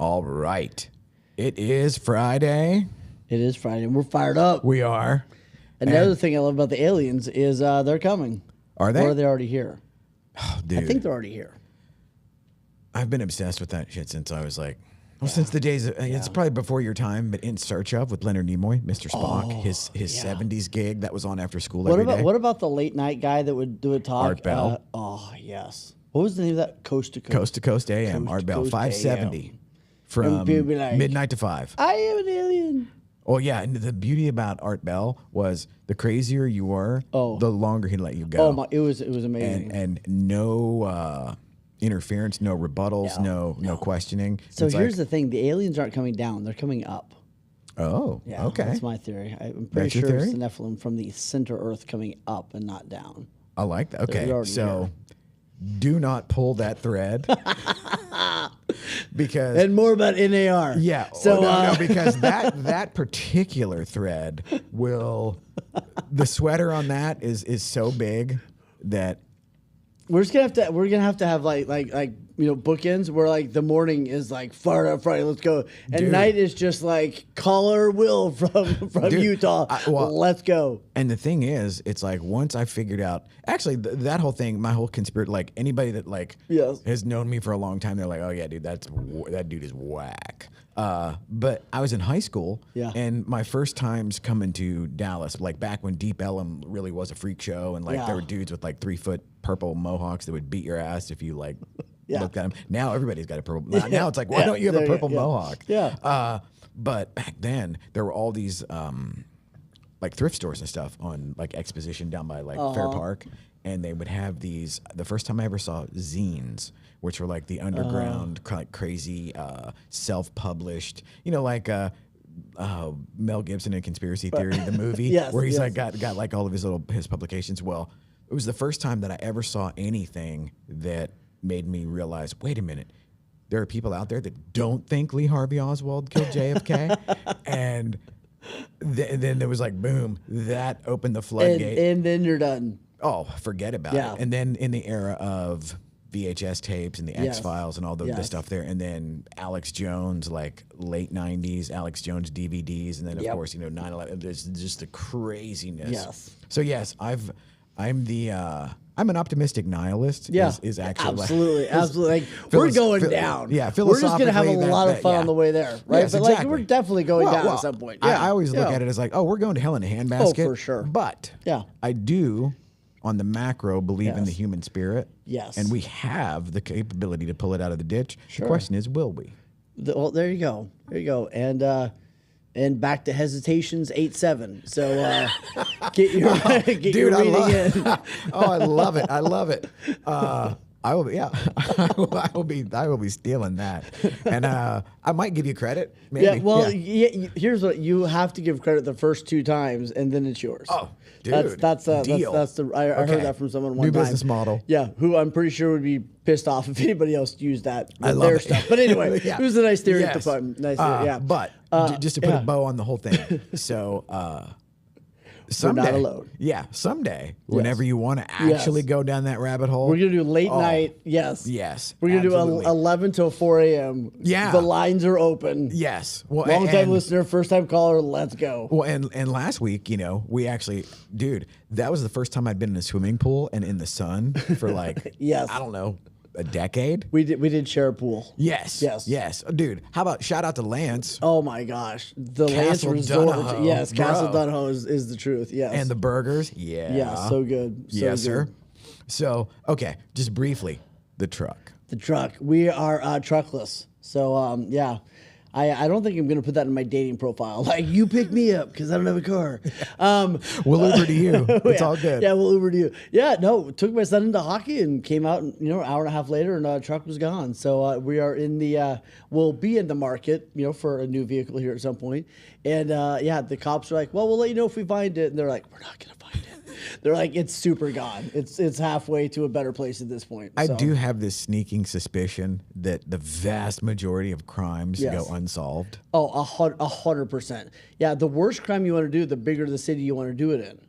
All right. It is Friday. It is Friday, and we're fired up. We are. And the other thing I love about the aliens is they're coming. Are they? Or are they already here? Oh, dude. I think they're already here. I've been obsessed with that shit since I was like, since the days of, it's probably before your time, but In Search of with Leonard Nimoy, Mr. Spock, his 70s gig that was on after school every day. What about the late night guy that would do a talk? Art Bell. Oh, yes. What was the name of that? Coast to Coast. Coast to Coast AM, Art Bell, 570 from like, midnight to 5. I am an alien. Oh, yeah. And the beauty about Art Bell was the crazier you were, the longer he'd let you go. Oh, my, it was amazing. And no interference, no rebuttals, no questioning. So here's the thing. The aliens aren't coming down. They're coming up. Oh, yeah, okay. That's my theory. I'm pretty sure it's the Nephilim from the center Earth coming up and not down. I like that. Okay, so here. Do not pull that thread. Because and more about NAR. Yeah. So no, because that particular thread will, the sweater on that is so big that we're gonna have to have like bookends where like the morning is like fired up Friday, let's go, and night is just like caller Will from Utah, let's go. And the thing is, it's like once I figured out actually that whole thing, my whole conspiracy, like anybody that like has known me for a long time, they're like, oh yeah, dude, that dude is whack. But I was in high school, and my first times coming to Dallas, like back when Deep Ellum really was a freak show, and like there were dudes with like 3-foot purple mohawks that would beat your ass if you like looked at them. Now everybody's got a purple. Now it's like, why don't you have a purple mohawk? Yeah. But back then there were all these like thrift stores and stuff on like Exposition down by like Fair Park, and they would have these. The first time I ever saw zines, which were like the underground, like crazy, self-published, like Mel Gibson in Conspiracy Theory, the movie, where he's like got like all of his publications. Well, it was the first time that I ever saw anything that made me realize, wait a minute, there are people out there that don't think Lee Harvey Oswald killed JFK, and then there was like, boom, that opened the floodgate, and then you're done. Oh, forget about it. And then in the era of VHS tapes and the X-Files and all the stuff there, and then Alex Jones, like late 90s, Alex Jones DVDs, and then of course, 9/11, there's just the craziness. Yes. So yes, I'm an optimistic nihilist. Yeah, is actually absolutely. Like, we're going down. Yeah, we're just gonna have a lot of fun on the way there, right? Yes, but exactly. like, we're definitely going down at some point. I always look at it as like, oh, we're going to hell in a handbasket. Oh, for sure. But I do, on the macro, believe in the human spirit. Yes. And we have the capability to pull it out of the ditch. Sure. The question is, will we? Well, there you go. There you go. And back to Hesitations 8-7. So get your reading in. Oh, I love it. I love it. I will be stealing that, and I might give you credit. Maybe. Yeah. Well, here's what you have to give credit the first 2 times, and then it's yours. Oh, dude, that's deal. I heard that from someone one New time. business model. Yeah, who I'm pretty sure would be pissed off if anybody else used that with I love their it. stuff. But anyway, it was a nice theory at the Yes. fun. Nice theory, yeah. But just to put a bow on the whole thing, so. Someday, we're not alone. Yeah, someday, whenever you want to actually go down that rabbit hole, we're gonna do late night. Yes, we're gonna do 11 till 4 a.m. Yeah, the lines are open. Yes, well, long time listener, first time caller. Let's go. Well, and last week, we actually, dude, that was the first time I'd been in a swimming pool and in the sun for like, I don't know, a decade. We did share a pool. Yes. Dude, how about shout out to Lance? Oh my gosh. The Castle Lance Resort. Donahoe, yes, bro. Castle Donahoe is the truth. Yes. And the burgers. Yeah. Yeah, so good. Yes, sir. So, okay, just briefly, the truck. The truck. We are truckless. So, yeah. I don't think I'm going to put that in my dating profile. Like, you pick me up because I don't have a car. We'll Uber to you. It's all good. Yeah, we'll Uber to you. Yeah, no, took my son into hockey and came out, an hour and a half later, and truck was gone. So we are in we'll be in the market, for a new vehicle here at some point. And the cops are like, well, we'll let you know if we find it. And they're like, we're not going to find it. They're like, it's super gone. It's halfway to a better place at this point. I do have this sneaking suspicion that the vast majority of crimes go unsolved. Oh, 100%. Yeah, the worse crime you want to do, the bigger the city you want to do it in.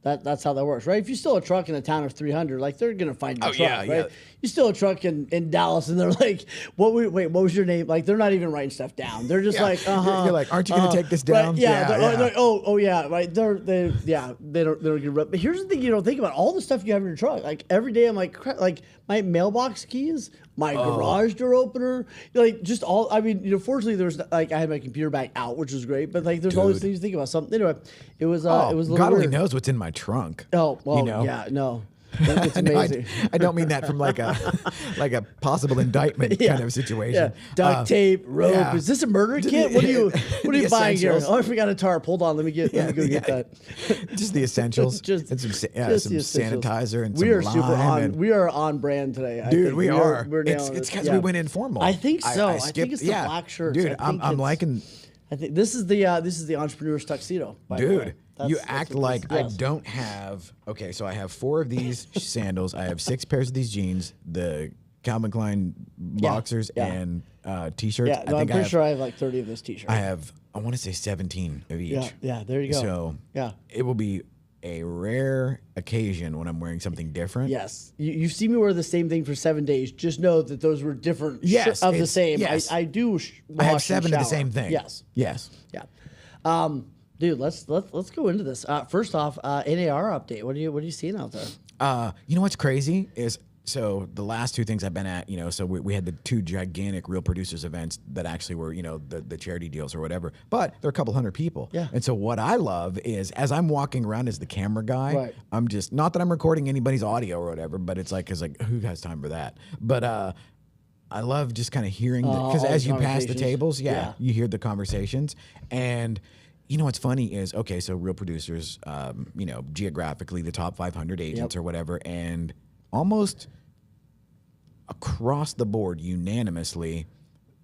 That's how that works, right? If you steal a truck in a town of 300, like they're gonna find your truck, yeah, right? yeah. You steal a truck in Dallas, and they're like, what was your name? Like they're not even writing stuff down. They're just like, You're like, aren't you gonna take this down? Right, yeah. Oh yeah, right. They don't get ripped. But here's the thing you don't think about: all the stuff you have in your truck. Like every day, I'm like, crap, like my mailbox keys, my garage door opener, like just all. I mean, fortunately, there's like I had my computer back out, which was great. But like, there's always things to think about. Something anyway. It was a little God only weird. knows what's in my trunk. Oh, well, know? yeah, no. It's amazing. I don't mean that from like a possible indictment kind of situation. Yeah. Duct tape, rope. yeah. Is this a murder kit? What are you buying here? essentials. Oh, I forgot a tarp. Hold on, let me go get that. Just the essentials. Just and some just the essentials. sanitizer and we some are super lime on. and- We are on brand today. I Dude, think. we are. We're It's nailing it. because we went informal. I think so. I skipped, think it's the black shirts. Dude, I think I'm it's- liking. I think this is the entrepreneur's tuxedo. By the way. Dude, That's- you that's act what like this I is. don't have. Okay, so I have 4 of these sandals. I have 6 pairs of these jeans, the Calvin Klein boxers, yeah. and t-shirts. Yeah, no, I'm pretty sure I have like 30 of those t-shirts. I want to say 17 of each. Yeah, there you go. So yeah. it will be a rare occasion when I'm wearing something different. Yes, you see me wear the same thing for 7 days. Just know that those were different Yes, of the it's- same. yes. I do. I have wash and 7 of the shower. same thing. Yes. Yes. Yeah. Dude, let's go into this. First off, NAR update. What are you seeing out there? You know what's crazy is, so the last 2 things I've been at, so we had the 2 gigantic Real Producers events that actually were, the charity deals or whatever, but there are a couple hundred people. Yeah. And so what I love is, as I'm walking around as the camera guy, Right. I'm just, not that I'm recording anybody's audio or whatever, but it's like, 'cause like, who has time for that? But, I love just kind of hearing, because all as the you pass the conversations. tables, Yeah. you hear the conversations. And you know what's funny is, okay, so Real Producers, geographically the top 500 agents or whatever, and almost across the board, unanimously,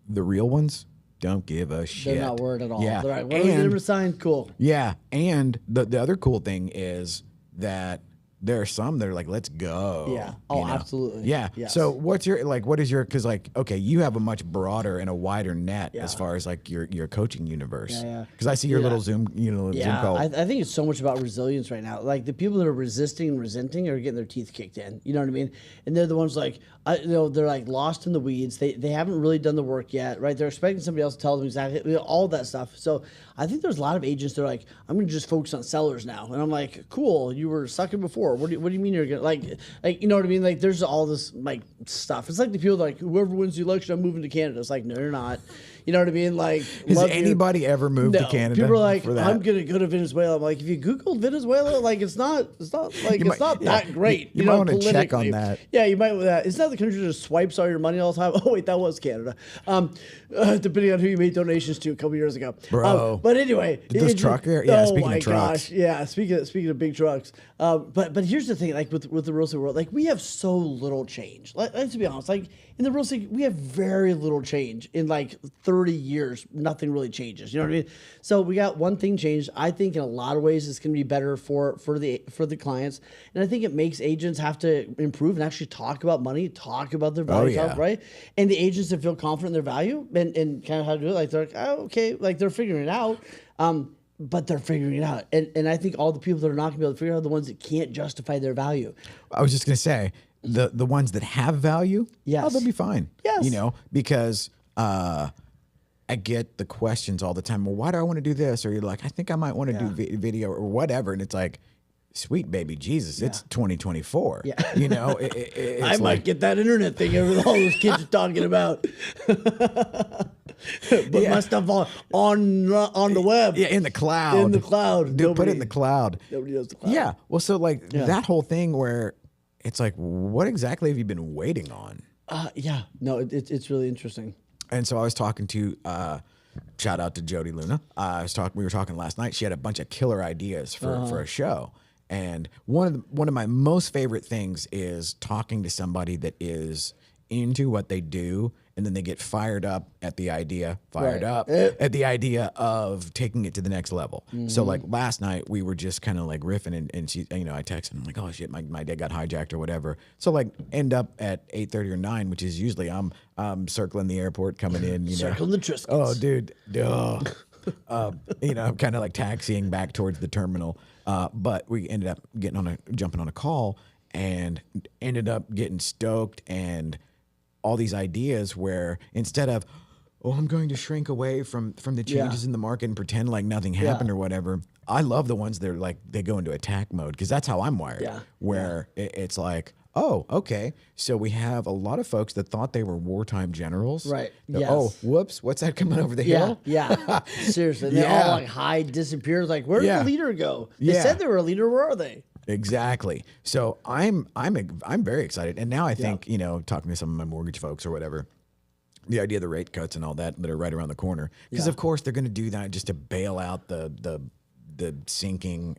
the real ones don't give a shit. They're not worried at all. Yeah. They're like, what do we get them to sign? Cool. Yeah, and the other cool thing is that there are some that are like, let's go. Yeah. Oh, absolutely. Yeah. Yes. So what is your, because like, okay, you have a much broader and a wider net as Yeah. far as like your coaching universe. Yeah. Because I see your Yeah. little Zoom, Zoom Yeah, call. I think it's so much about resilience right now. Like the people that are resisting and resenting are getting their teeth kicked in. You know what I mean? And they're the ones like, they're like lost in the weeds. They haven't really done the work yet, right? They're expecting somebody else to tell them exactly all that stuff. So I think there's a lot of agents that are like, I'm going to just focus on sellers now. And I'm like, cool, you were sucking before. What do you mean you're going to like, you know what I mean? Like there's all this like stuff. It's like the people that are like, whoever wins the election, I'm moving to Canada. It's like, no, you're not. You know what I mean? Like, Has love you. anybody ever moved to Canada? People are like, for that? I'm gonna go to Venezuela. I'm like, if you Googled Venezuela, like it's not that great. You might wanna politically. check on that. Yeah, you might. It's not the country that just swipes all your money all the time. Oh wait, that was Canada. Depending on who you made donations to a couple years ago. Bro. But anyway, Those truck there? Yeah, Oh speaking of my trucks. gosh. Yeah. Speaking of big trucks. But here's the thing. Like with the real estate world, like we have so little change. Let's be honest. Like in the real estate, we have very little change in like 30 years. Nothing really changes. You know what I mean? So we got one thing changed. I think in a lot of ways it's going to be better for the clients, and I think it makes agents have to improve and actually talk about money, talk about their value, yeah. right? And the agents that feel confident in their value and kind of how to do it, like they're like, oh, okay, like they're figuring it out. But they're figuring it out, and I think all the people that are not going to be able to figure it out are the ones that can't justify their value. I was just gonna say the ones that have value, Yes. they'll be fine. Yes. Because I get the questions all the time. Well, why do I want to do this? Or you're like, I think I might want to do video or whatever, and it's like, sweet baby Jesus, it's 2024. Yeah. It's I might get that internet thing all those kids are talking about. But my stuff on the web. Yeah, in the cloud. In the cloud. Dude, put it in the cloud. Nobody knows the cloud. Yeah. Well, so like that whole thing where it's like, what exactly have you been waiting on? Yeah. No, it's really interesting. And so I was talking to, shout out to Jody Luna. We were talking last night. She had a bunch of killer ideas for a show. And one of my most favorite things is talking to somebody that is into what they do, and then they get fired up at the idea of taking it to the next level. So like last night we were just kind of like riffing, and she, I texted, I'm like, oh shit, my dad got hijacked or whatever. So like end up at 8:30 or 9, which is usually I'm circling the airport coming in, Circling the Triscuits. Oh dude, duh. You know, I'm kind of like taxiing back towards the terminal. But we ended up jumping on a call and ended up getting stoked and all these ideas where instead of, oh, I'm going to shrink away from the changes in the market and pretend like nothing happened or whatever. I love the ones that are like, they go into attack mode because that's how I'm wired. Where it's like, oh, okay. So we have a lot of folks that thought they were wartime generals. Right. Oh, whoops. What's that coming over the hill? Yeah. Seriously. They all like hide, disappear. Like, where did the leader go? They said they were a leader. Where are they? Exactly. So I'm very excited. And now I think, you know, talking to some of my mortgage folks or whatever, the idea of the rate cuts and all that are right around the corner. Because of course they're going to do that just to bail out the sinking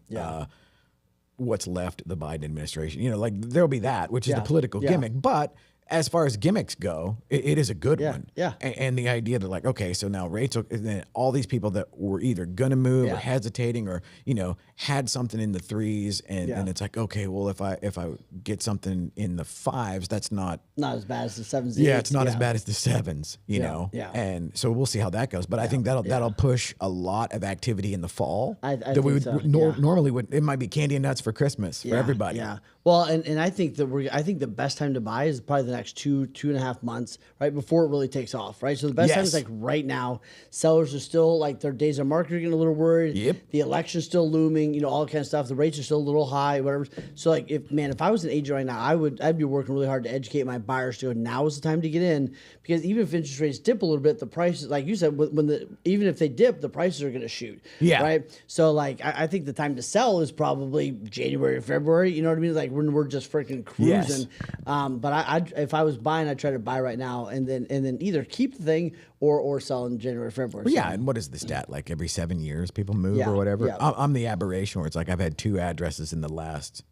what's left of the Biden administration. You know, like there'll be that, which is the political gimmick. But as far as gimmicks go, it is a good one. Yeah. And the idea that like, okay, so now rates, and then all these people that were either going to move or hesitating or, you know, had something in the 3s and it's like, okay, well, if I get something in the 5s, that's not as bad as the 7s. Yeah, it's not as bad as the 7s, you know? Yeah. And so we'll see how that goes. But I think that'll push a lot of activity in the fall I that we would think so, normally would. It might be candy and nuts for Christmas for everybody. Yeah. Well, and I think I think the best time to buy is probably the next 2.5 months, right before it really takes off, right? So the best time is like right now. Sellers are still like their days on market are getting a little worried. Yep. The election's still looming, you know, all that kind of stuff. The rates are still a little high, whatever. So like if I was an agent right now, I'd be working really hard to educate my buyers to go, now is the time to get in, because even if interest rates dip a little bit, the prices, like you said, even if they dip, the prices are going to shoot. Yeah. Right. So like I think the time to sell is probably January or February. You know what I mean? Like when we're just freaking cruising. But if I was buying, I'd try to buy right now and then either keep the thing or sell in January or February. Well, and what is the stat? Like every 7 years people move or whatever? Yeah. I'm the aberration where it's like I've had 2 addresses in the last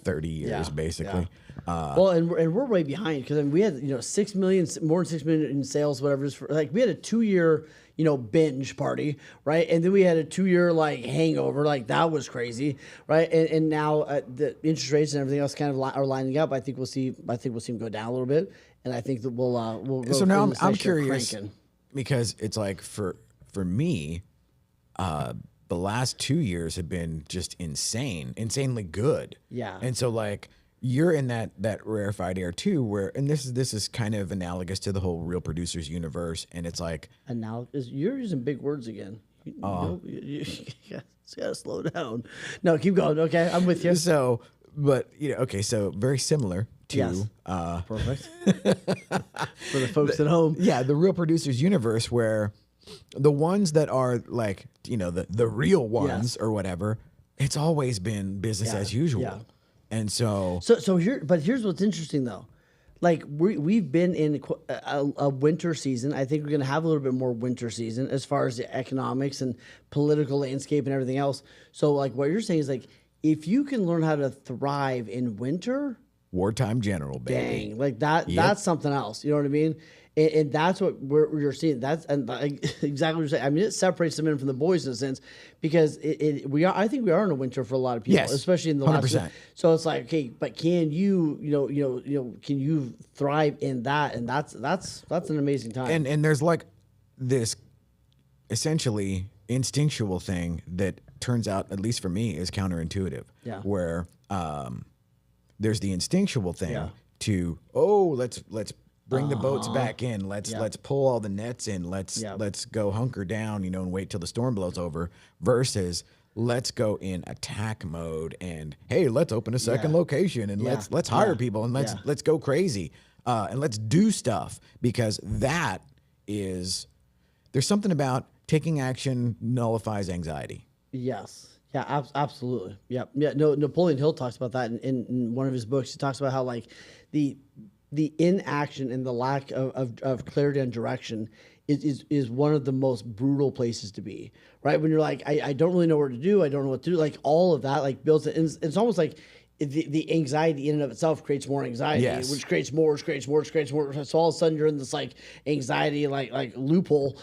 30 years, basically. Well, and we're way behind because we had, you know, 6 million, more than 6 million in sales, whatever it is. Like we had a 2-year, you know, binge party, right? And then we had a 2-year like hangover, like that was crazy, right? And now the interest rates and everything else kind of are lining up. I think we'll see them go down a little bit, and I think that we'll. So now I'm curious because it's like for me, the last 2 years have been just insanely good. Yeah. And so like you're in that rarefied air too, where, and this is kind of analogous to the whole Real Producers universe. And it's like, analogous. You're using big words again. You gotta slow down. No, keep going. Okay, I'm with you. So, but you know, okay, so very similar to perfect for the folks at home. Yeah, the Real Producers universe where the ones that are like, you know, the real ones or whatever, it's always been business as usual. Yeah. And so here's what's interesting though. Like we've been in a winter season. I think we're going to have a little bit more winter season as far as the economics and political landscape and everything else. So like what you're saying is like, if you can learn how to thrive in winter, wartime general, baby. Dang, like that. Yep. That's something else. You know what I mean? And that's what you're seeing. That's exactly what you're saying. I mean, it separates the men from the boys in a sense because I think we are in a winter for a lot of people, especially in the 100%. last. So it's like, okay, but can can you thrive in that? And that's an amazing time. And there's like this essentially instinctual thing that turns out, at least for me, is counterintuitive. Yeah. Where there's the instinctual thing to let's bring the boats back in. Let's pull all the nets in. Let's go hunker down, you know, and wait till the storm blows over. Versus let's go in attack mode and hey, let's open a second location and let's hire people and let's go crazy and let's do stuff, because there's something about taking action nullifies anxiety. Yes. Yeah, absolutely. Yeah. No, Napoleon Hill talks about that in one of his books. He talks about how like the inaction and the lack of clarity and direction is one of the most brutal places to be, right? When you're like, I don't really know where to do. I don't know what to do. Like all of that like builds it. And it's almost like the anxiety in and of itself creates more anxiety, which creates more. So all of a sudden you're in this like anxiety, like loophole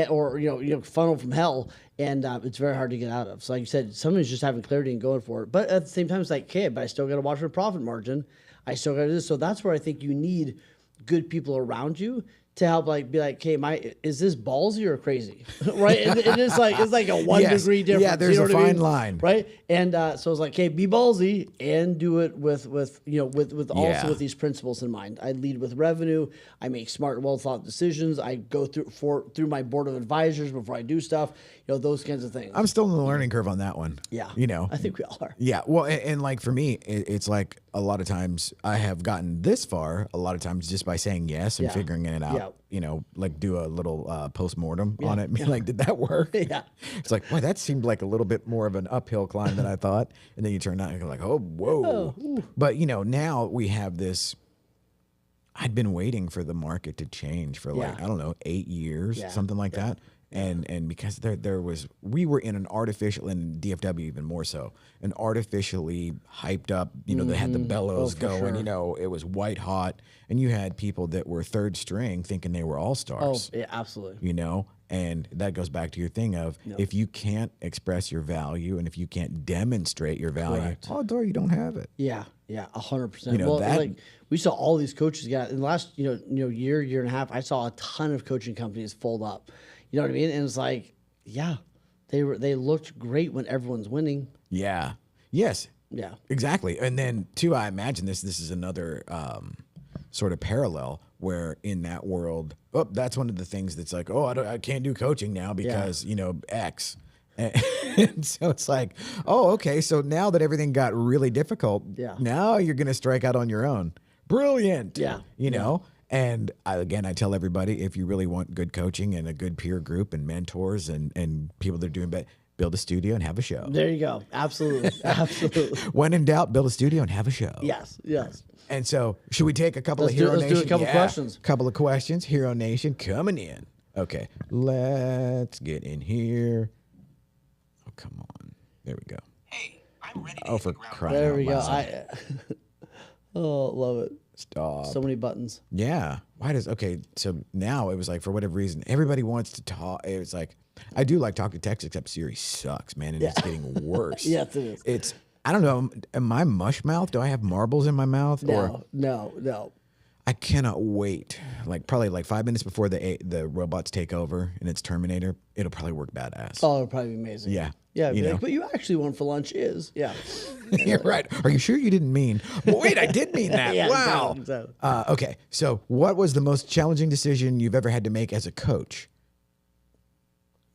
or, you know, funnel from hell. And it's very hard to get out of. So like you said, somebody's just having clarity and going for it. But at the same time, it's like, okay, but I still got to watch my profit margin. I still got to do this. So that's where I think you need good people around you to help like be like, hey, is this ballsy or crazy? Right? And it's like a 1 degree difference. Yeah, there's a fine line. Right? And so it's like, hey, be ballsy and do it with also with these principles in mind. I lead with revenue. I make smart, well thought decisions. I go through my board of advisors before I do stuff. Those kinds of things. I'm still in the learning curve on that one. Yeah. I think we all are. Yeah. Well, and like for me, it's like a lot of times I have gotten this far, a lot of times just by saying yes and figuring it out, like do a little post-mortem on it and be like, did that work? Yeah. It's like, boy, that seemed like a little bit more of an uphill climb than I thought. And then you turn out and you're like, oh, whoa. But, now we have this. I'd been waiting for the market to change for like, I don't know, 8 years, something like that. And because we were in an artificial, and DFW even more so, an artificially hyped up, they had the bellows going, sure. It was white hot, and you had people that were third string thinking they were all stars. Oh, yeah, absolutely. And that goes back to your thing of if you can't express your value and if you can't demonstrate your value, odds are you don't have it. Yeah, 100%. Well, like we saw all these coaches get in the last year and a half. I saw a ton of coaching companies fold up. You know what I mean? And it's like, they looked great when everyone's winning. Yeah. Yes. Yeah. Exactly. And then too, I imagine this is another sort of parallel where in that world, that's one of the things that's like, I can't do coaching now because X. And so it's like, okay. So now that everything got really difficult, now you're going to strike out on your own. Brilliant. Yeah. And I tell everybody, if you really want good coaching and a good peer group and mentors and people that are doing better, build a studio and have a show. There you go. Absolutely. Absolutely. When in doubt, build a studio and have a show. Yes. And so should we take a couple of Hero Nation? Let's do a couple questions. Couple of questions. Hero Nation coming in. Okay. Let's get in here. Oh, come on. There we go. Hey, I'm ready to Oh, for crying There out we go. loud. Love it. Stop. So many buttons. Yeah. So now it was like, for whatever reason, everybody wants to talk. It's like, I do like talk to text, except Siri sucks, man. And it's getting worse. Yes, it is. I don't know. Am I mush mouth? Do I have marbles in my mouth? No. I cannot wait. Probably 5 minutes before the robots take over and it's Terminator, it'll probably work badass. Oh, it'll probably be amazing. Yeah. Yeah. Like, what you actually want for lunch is. Yeah. You're right. Are you sure you didn't mean? Well, wait, I did mean that. Yeah, wow. Exactly. Okay. So what was the most challenging decision you've ever had to make as a coach?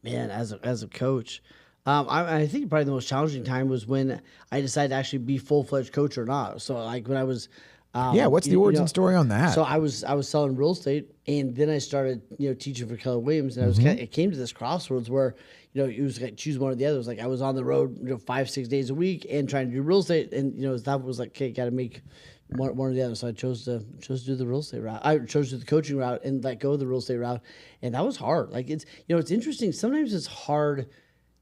Man, as a coach, I think probably the most challenging time was when I decided to actually be full-fledged coach or not. So like when I was, what's the origin story on that? So I was selling real estate, and then I started teaching for Keller Williams, and it came to this crossroads where it was like choose one or the other. It was like I was on the road 5-6 days a week and trying to do real estate, and that was like, okay, got to make one or the other. So I chose to do the real estate route. I chose to do the coaching route and let go of the real estate route, and that was hard. Like it's it's interesting. Sometimes it's hard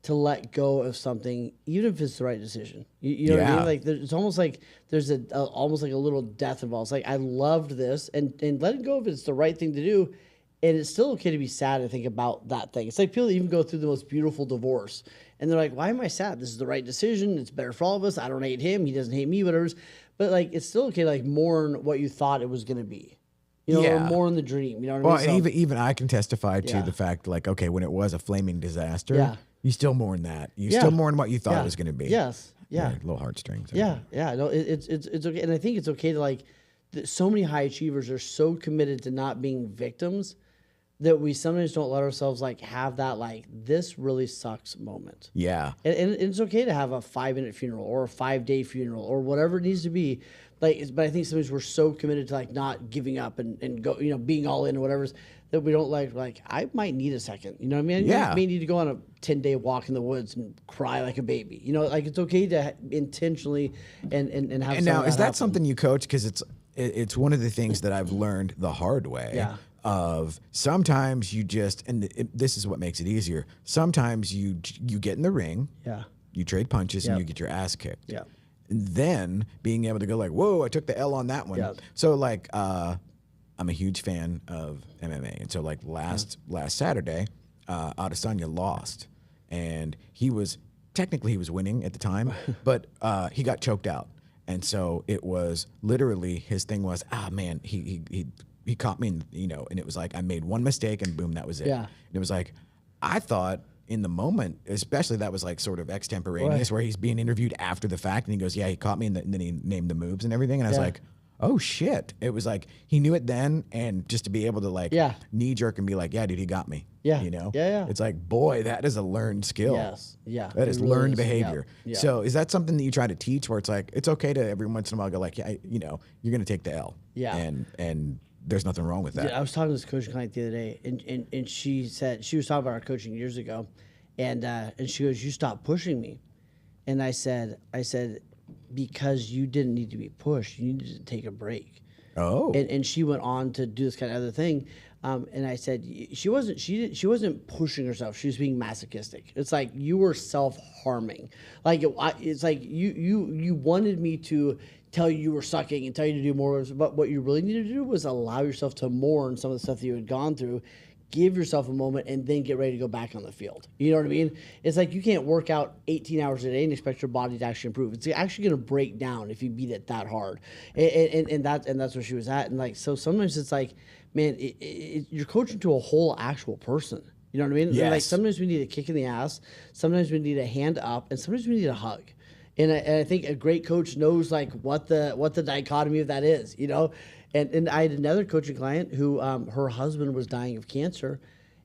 to let go of something, even if it's the right decision. You know what I mean? Like it's almost like there's almost like a little death involved. It's like I loved this, and letting go of it's the right thing to do, and it's still okay to be sad to think about that thing. It's like people even go through the most beautiful divorce, and they're like, "Why am I sad? This is the right decision. It's better for all of us. I don't hate him. He doesn't hate me. Whatever." But like, it's still okay to like mourn what you thought it was going to be. Or mourn the dream. You know what I mean? Well, even I can testify to the fact, like, okay, when it was a flaming disaster, you still mourn that. You still mourn what you thought it was going to be. Yes. Yeah. Little heartstrings. Yeah. No, it's okay, and I think it's okay to like. So many high achievers are so committed to not being victims that we sometimes don't let ourselves like have that like this really sucks moment. Yeah. And it's okay to have a 5-minute funeral or a 5-day funeral or whatever it needs to be. But I think sometimes we're so committed to like not giving up and go, being all in or whatever, that we don't like I might need a second. You know what I mean? Yeah. I may need to go on a 10-day walk in the woods and cry like a baby. Like it's okay to intentionally and have. And now, is that happen. something you coach? Because it's one of the things that I've learned the hard way. Yeah. Of sometimes you just, and this is what makes it easier. Sometimes you get in the ring. Yeah. You trade punches and you get your ass kicked. Yeah. And then being able to go like, whoa, I took the L on that one. Yeah. So like, I'm a huge fan of MMA. And so like last Saturday, Adesanya lost, and he was winning at the time, but he got choked out. And so it was literally, his thing was, man, he he caught me, and it was like I made one mistake and boom, that was it. Yeah. And it was like, I thought in the moment, especially that was like sort of extemporaneous, where he's being interviewed after the fact, and he goes, "Yeah, he caught me," and then he named the moves and everything, and I was like, "Oh shit!" It was like he knew it then, and just to be able to like knee jerk and be like, "Yeah, dude, he got me." Yeah. Yeah. It's like, boy, that is a learned skill. Yes. Yeah. That is It really learned is. behavior. Yeah. So is that something that you try to teach, where it's like it's okay to every once in a while go like, yeah, you're gonna take the L. Yeah. And there's nothing wrong with that. Dude, I was talking to this coaching client the other day, and she said she was talking about our coaching years ago, and she goes, "You stopped pushing me," and I said, because you didn't need to be pushed, you needed to take a break. Oh. And she went on to do this kind of other thing, and I said she wasn't pushing herself. She was being masochistic. It's like you were self-harming. Like it's like you wanted me to tell you were sucking and tell you to do more, but what you really needed to do was allow yourself to mourn some of the stuff that you had gone through, give yourself a moment, and then get ready to go back on the field. You know what I mean? It's like you can't work out 18 hours a day and expect your body to actually improve. It's actually going to break down if you beat it that hard, and that's where she was at. And like, so sometimes it's like, man, you're coaching to a whole actual person. You know what I mean? Yes. And like sometimes we need a kick in the ass, sometimes we need a hand up, and sometimes we need a hug. And I think a great coach knows like what the dichotomy of that is, And I had another coaching client who her husband was dying of cancer,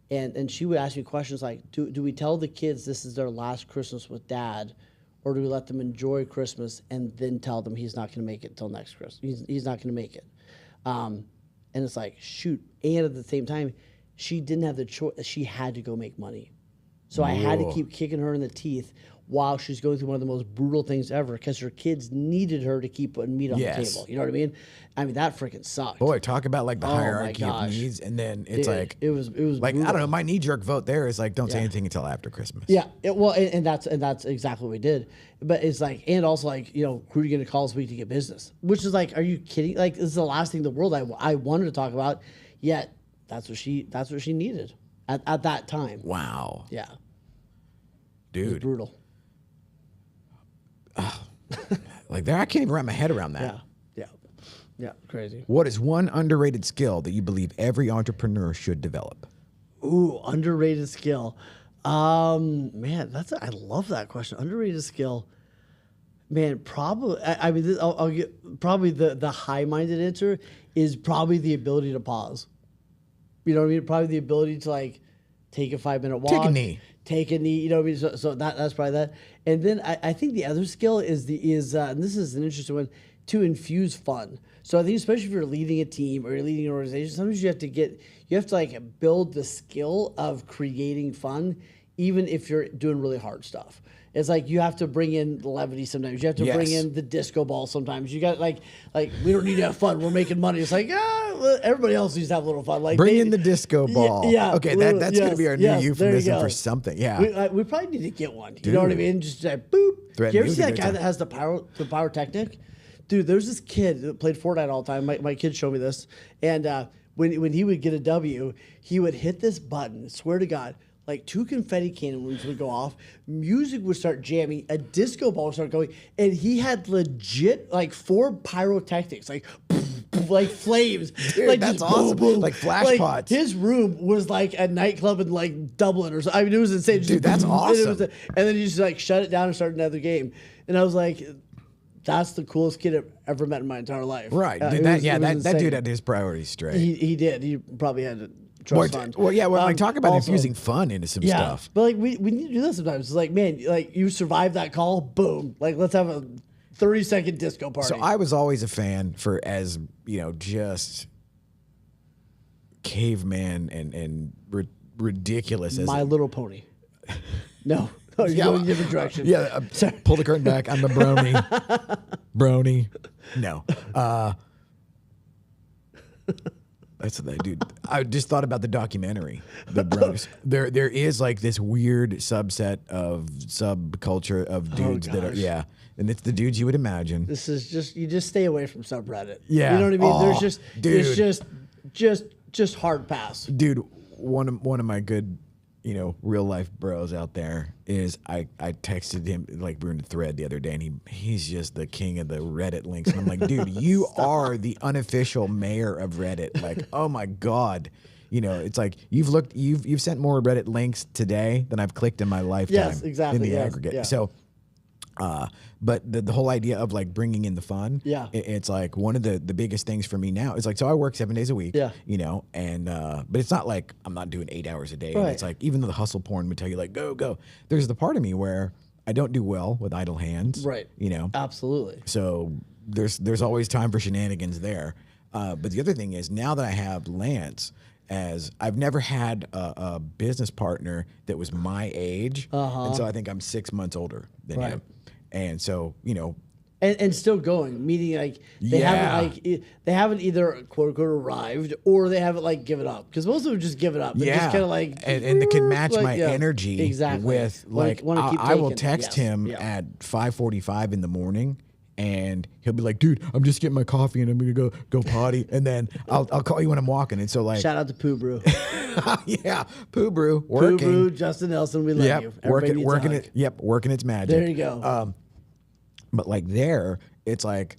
and she would ask me questions like, do we tell the kids this is their last Christmas with dad, or do we let them enjoy Christmas and then tell them he's not going to make it till next Christmas? He's not going to make it. And it's like, shoot. And at the same time, she didn't have the choice. She had to go make money. So I had to keep kicking her in the teeth while she's going through one of the most brutal things ever, because her kids needed her to keep putting meat on the table. You know what I mean? I mean, that freaking sucked. Boy, talk about like the hierarchy of needs, and then it's like it was like brutal. I don't know. My knee jerk vote there is like, don't say anything until after Christmas. Yeah, and that's exactly what we did. But it's like, and also like, who are you going to call this week to get business? Which is like, are you kidding? Like, this is the last thing in the world I wanted to talk about. Yet that's what she needed at that time. Wow. Yeah, dude, it was brutal. Like there, I can't even wrap my head around that. Yeah, crazy. What is one underrated skill that you believe every entrepreneur should develop? Ooh, underrated skill. Man, I love that question. Underrated skill. Man, probably. I mean, I'll get probably the high-minded answer is probably the ability to pause. You know what I mean? Probably the ability to like take a 5-minute walk. Take a knee. You know what I mean? So that's probably that. And then I think the other skill is and this is an interesting one, to infuse fun. So I think especially if you're leading a team or you're leading an organization, sometimes you have to like build the skill of creating fun, even if you're doing really hard stuff. It's like you have to bring in levity sometimes. You have to bring in the disco ball sometimes. You got like we don't need to have fun. We're making money. It's like everybody else needs to have a little fun. Like bring in the disco ball. Yeah. Okay, that's going to be our new euphemism for something. Yeah. We probably need to get one. You know what I mean? Just like boop. Do you ever see that guy that has the pyrotechnic? Dude, there's this kid that played Fortnite all the time. My kids showed me this, and when he would get a W, he would hit this button. Swear to God. Like 2 confetti cannons would go off, music would start jamming, a disco ball would start going, and he had legit like 4 pyrotechnics, like like flames. Dude, like that's just awesome. Boom, boom. Like flash pots. His room was like a nightclub in like Dublin or something. I mean, it was insane. Dude, that's awesome. And then you just like shut it down and start another game. And I was like, that's the coolest kid I've ever met in my entire life. Right. Dude, that dude had his priorities straight. He did. He probably had to. Talk about infusing fun into some stuff. But like we need to do that sometimes. It's like, man, like you survived that call, boom. Like let's have a 30-second disco party. So I was always a fan for just caveman and ridiculous as My Little Pony. No. Oh, you're going a different direction. Yeah, pull the curtain back. I'm a brony. Brony. No. That's that dude. I just thought about the documentary, The Bros. There is like this weird subculture of dudes that are and it's the dudes you would imagine. This is you just stay away from subreddit. Yeah, you know what I mean. Oh, There's just hard pass. Dude, one of my good real life bros out there is I texted him, like we were in a thread the other day, and he's just the king of the Reddit links. And I'm like, dude, you are the unofficial mayor of Reddit. Like, oh my God. It's like you've sent more Reddit links today than I've clicked in my lifetime. Yes, exactly. In the yes, aggregate. yeah. So, but the whole idea of like bringing in the fun, yeah, it's like one of the biggest things for me now. It's like, so I work 7 days a week, yeah, and but it's not like I'm not doing 8 hours a day. Right. And it's like, even though the hustle porn would tell you like go, there's the part of me where I don't do well with idle hands, right? Absolutely. So there's always time for shenanigans there. But the other thing is, now that I have Lance, as I've never had a business partner that was my age, and so I think I'm 6 months older than him, and so and still going, meaning like they haven't either quote unquote arrived or they haven't like given up, because most of them just give it up. And just kind of like and they can match my energy exactly with like I will text him at 5:45 in the morning. And he'll be like, dude, I'm just getting my coffee and I'm going to go potty. And then I'll call you when I'm walking. And so like, shout out to Pooh Brew. Yeah. Pooh Brew. Working. Pooh Brew, Justin Nelson, we love you. Working it. Yep. Working its magic. There you go. But like it's like,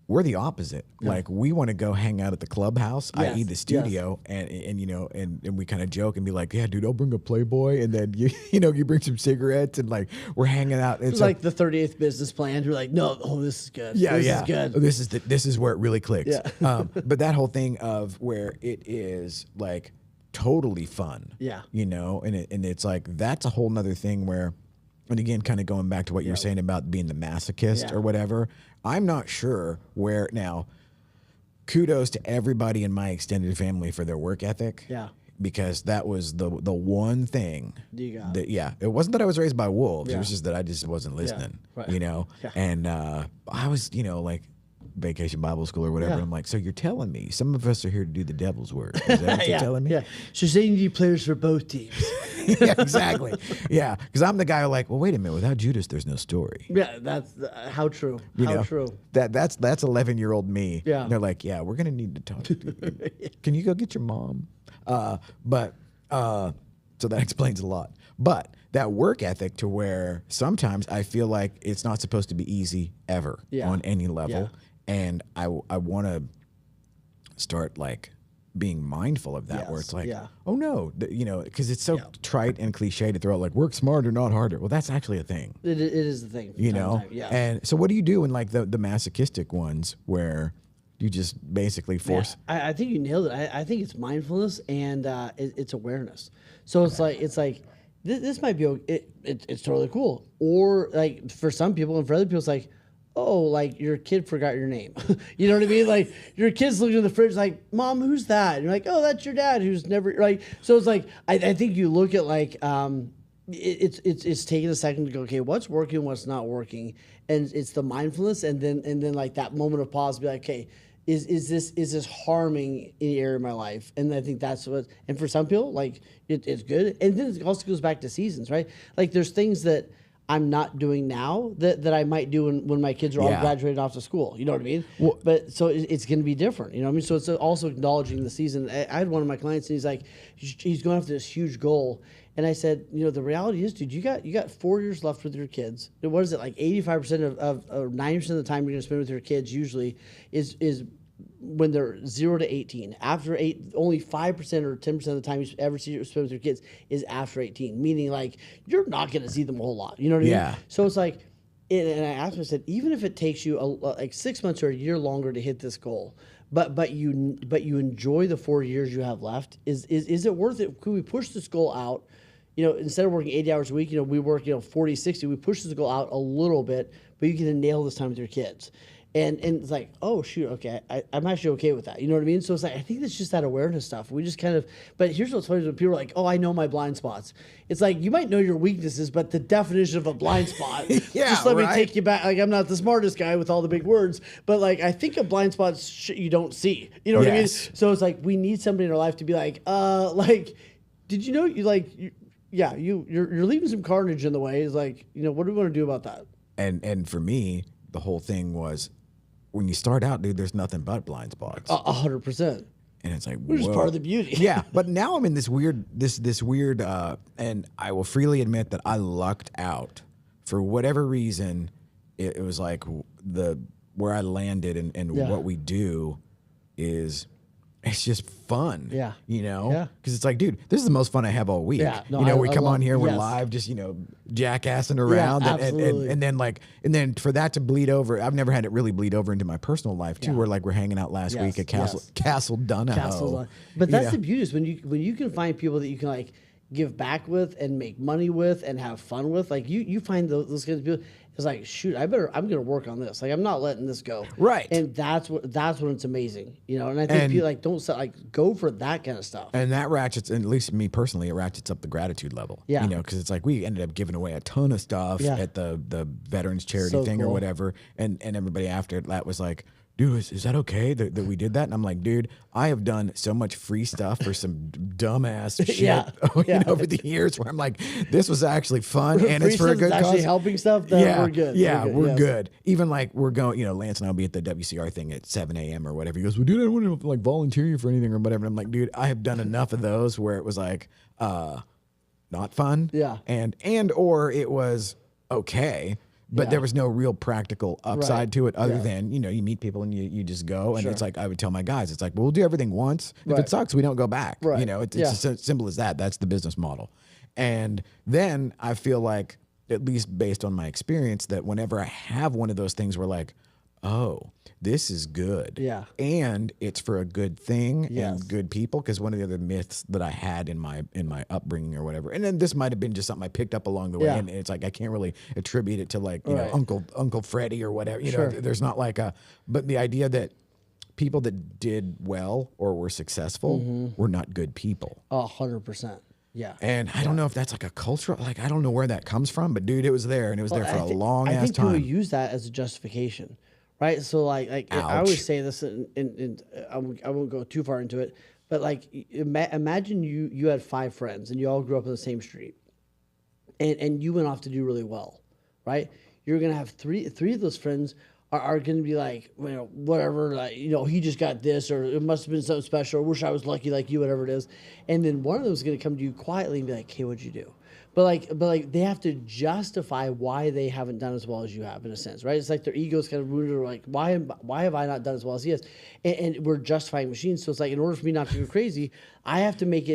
we're the opposite. Yeah. Like we want to go hang out at the clubhouse, i.e. the studio, and we kind of joke and be like, yeah, dude, I'll bring a Playboy, and then you bring some cigarettes, and like we're hanging out. It's like the 38th business plan. You're like, no, this is good. Yeah, this is good. This is where it really clicks. Yeah. But that whole thing of where it is like totally fun. Yeah. And it's like that's a whole nother thing where. And again, kind of going back to what you're saying about being the masochist or whatever, I'm not sure where now. Kudos to everybody in my extended family for their work ethic. Yeah. Because that was the one thing. You got it wasn't that I was raised by wolves. It was just that I just wasn't listening. Yeah. Right. Yeah. And I was, like Vacation Bible School or whatever. Yeah. And I'm like, so you're telling me some of us are here to do the devil's work? Is that what you're telling me? Yeah. So saying you need players for both teams. Yeah, exactly. Yeah, because I'm the guy who like, well, wait a minute. Without Judas, there's no story. Yeah, that's how true. How true. That's 11-year-old me. Yeah. And they're like, yeah, we're gonna need to talk to you. Can you go get your mom? So that explains a lot. But that work ethic to where sometimes I feel like it's not supposed to be easy ever on any level. Yeah. And I want to start like being mindful of that, where it's like, oh no, because it's so trite and cliche to throw out like work smarter, not harder. Well, that's actually a thing. It is the thing. Yeah. And so what do you do in like the masochistic ones where you just basically force? I think you nailed it. I think it's mindfulness and it's awareness. So it's like this might be it's totally cool. Or like for some people and for other people, it's like, oh, like your kid forgot your name. You know what I mean? Like your kid's looking in the fridge like, Mom, who's that? And you're like, oh, that's your dad who's never, right? So it's like, I think you look at like, it's taking a second to go, okay, what's working, what's not working? And it's the mindfulness and then like that moment of pause, be like, okay, is this harming any area of my life? And I think that's what, and for some people, like it's good. And then it also goes back to seasons, right? Like there's things that I'm not doing now that I might do when my kids are all graduated off to school. You know what I mean? Well, but so it's going to be different. You know what I mean? So it's also acknowledging the season. I had one of my clients and he's like, he's going after this huge goal. And I said, the reality is, dude, you got 4 years left with your kids. What is it, like 85% of 90% of the time you're going to spend with your kids usually is when they're 0 to 18. After 8, only 5% or 10% of the time you ever spend with your kids is after 18. Meaning, like, you're not going to see them a whole lot. You know what I mean? So it's like, and I asked him, I said, even if it takes you like 6 months or a year longer to hit this goal, but you enjoy the 4 years you have left, is it worth it? Could we push this goal out? Instead of working 80 hours a week, we work 40, 60. We push this goal out a little bit, but you can nail this time with your kids. And it's like, oh, shoot, okay, I'm actually okay with that. You know what I mean? So it's like, I think it's just that awareness stuff. We just kind of, but here's what's funny, when people are like, oh, I know my blind spots. It's like, you might know your weaknesses, but the definition of a blind spot, just let me take you back. Like, I'm not the smartest guy with all the big words, but like, I think a blind spot's shit you don't see. You know what I mean? So it's like, we need somebody in our life to be like, did you know you're leaving some carnage in the way. Is like, what do we want to do about that? And for me, the whole thing was, when you start out, dude, there's nothing but blind spots. 100%. And it's like, which is part of the beauty. Yeah, but now I'm in this weird, and I will freely admit that I lucked out for whatever reason. It was like where I landed and what we do is. It's just fun, you know? Because it's like, dude, this is the most fun I have all week. Yeah, no, we come on here, we're live, just, jackassing around. And then for that to bleed over, I've never had it really bleed over into my personal life, too, where, like, we're hanging out last week at Castle Donahoe. But that's the beauty is when you can find people that you can, like, give back with and make money with and have fun with. Like, you find those kinds of people. It's like, shoot, I'm going to work on this. Like, I'm not letting this go. Right. And that's when it's amazing, And I think people go for that kind of stuff. And that ratchets, and at least me personally, it ratchets up the gratitude level. Yeah. Because it's like we ended up giving away a ton of stuff at the veterans charity thing or whatever. And everybody after that was like, dude, is that okay that we did that? And I'm like, dude, I have done so much free stuff for some dumbass shit over the years where I'm like, this was actually fun and it's for a good cause. Actually helping stuff, then we're good. Yeah, we're good. Even like we're going, Lance and I'll be at the WCR thing at 7 a.m. or whatever. He goes, well, dude, I don't want to like volunteer you for anything or whatever. And I'm like, dude, I have done enough of those where it was like, not fun. Yeah. And or it was okay. But there was no real practical upside to it other than, you meet people and you just go. And it's like, I would tell my guys, it's like, well, we'll do everything once. If it sucks, we don't go back. Right. It's as simple as that. That's the business model. And then I feel like, at least based on my experience, that whenever I have one of those things where like, oh, this is good. Yeah. And it's for a good thing and good people. Because one of the other myths that I had in my upbringing or whatever, and then this might have been just something I picked up along the way, and it's like I can't really attribute it to like know Uncle Freddie or whatever. You know, there's not like but the idea that people that did well or were successful were not good people. 100%. Yeah. And I don't know if that's like a cultural, like I don't know where that comes from, but dude, it was there and it was there for a long ass time. I think people use that as a justification. Right, so like I always say this, and I won't go too far into it, but like imagine you had 5 friends and you all grew up on the same street, and you went off to do really well, right? You're gonna have three of those friends are gonna be like, whatever, like, he just got this, or it must have been something special, or wish I was lucky like you, whatever it is, and then one of them is gonna come to you quietly and be like, hey, what'd you do? But like they have to justify why they haven't done as well as you have, in a sense, right? It's like their ego's kind of rooted, or like, why have I not done as well as he has? And we're justifying machines. So it's like, in order for me not to go crazy, I have to make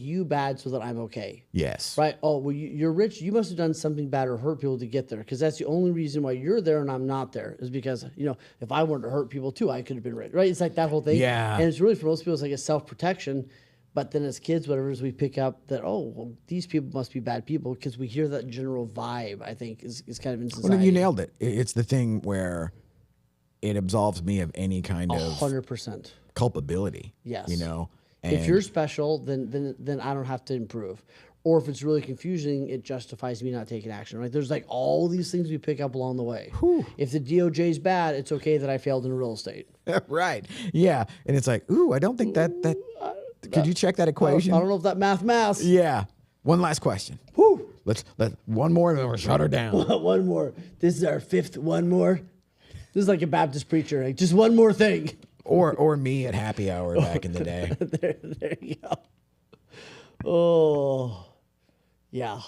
you bad so that I'm okay. Yes. Right. Oh, well, you're rich. You must have done something bad or hurt people to get there, because that's the only reason why you're there and I'm not there, is because if I wanted to hurt people too, I could have been rich. Right. It's like that whole thing. Yeah. And it's really, for most people, it's like a self-protection. But then as kids, whatever it is, we pick up that, these people must be bad people, because we hear that general vibe, I think, is kind of in society. Well, you nailed it. It's the thing where it absolves me of any kind of 100% culpability. Yes. And if you're special, then I don't have to improve. Or if it's really confusing, it justifies me not taking action. Right? There's like all these things we pick up along the way. Whew. If the DOJ's bad, it's okay that I failed in real estate. Right. Yeah. And it's like, I don't think that could you check that equation? I don't know if that math. Yeah. One last question. Whew. Let's one more and then we'll shut her down. One more. This is our 5th one more. This is like a Baptist preacher. Like, just one more thing. Or me at happy hour back in the day. There you go. Oh, yeah.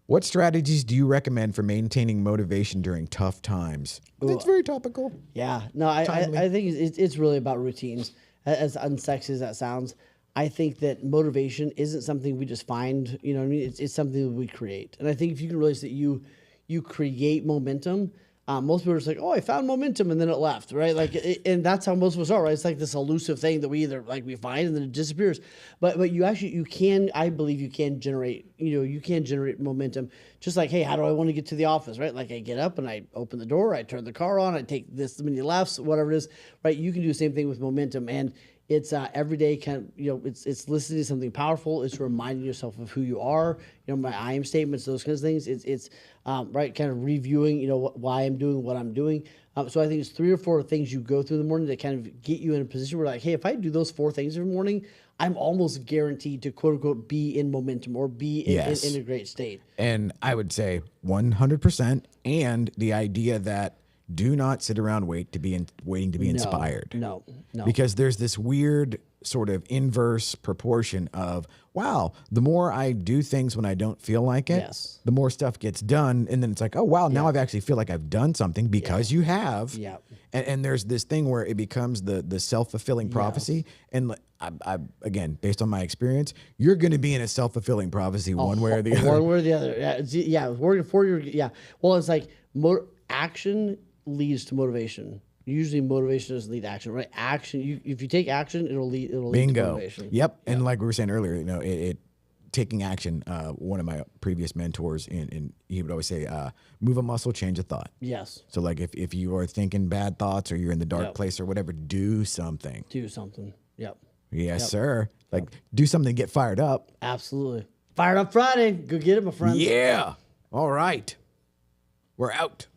What strategies do you recommend for maintaining motivation during tough times? That's very topical. Yeah. No, I think it's really about routines. As unsexy as that sounds, I think that motivation isn't something we just find. You know what I mean? It's something that we create. And I think if you can realize that you create momentum, most people are just like, I found momentum, and then it left, right? Like, and that's how most of us are, right? It's like this elusive thing that we either we find and then it disappears. But you can, I believe you can generate momentum. Just like, hey, how do I want to get to the office, right? Like, I get up and I open the door, I turn the car on, I take this many lefts, whatever it is, right? You can do the same thing with momentum, and it's everyday kind of, it's listening to something powerful. It's reminding yourself of who you are. My I am statements, those kinds of things. It's right, kind of reviewing, why I'm doing what I'm doing. So I think it's 3 or 4 things you go through in the morning that kind of get you in a position where, like, hey, if I do those 4 things every morning, I'm almost guaranteed to, quote unquote, be in momentum or be in a great state. And I would say 100%. And the idea that do not sit around waiting to be inspired. No. Because there's this weird sort of inverse proportion of, wow, the more I do things when I don't feel like it, Yes. the more stuff gets done. And then it's like, oh, wow, now I've actually feel like I've done something because you have. Yeah. And there's this thing where it becomes the self-fulfilling prophecy. And I again, based on my experience, you're going to be in a self-fulfilling prophecy one way or the other. One way or the other. Yeah. Working for your, yeah. Well, it's like action leads to motivation. Usually motivation doesn't lead to action, right? Action, if you take action, it'll lead to motivation. Yep. And like we were saying earlier, you know, it taking action. One of my previous mentors, and he would always say, "Move a muscle, change a thought." Yes. So like if you are thinking bad thoughts or you're in the dark place or whatever, do something. Do something. Yep. Yes, sir. Like do something to get fired up. Absolutely. Fired Up Friday. Go get it, my friends. Yeah. All right. We're out.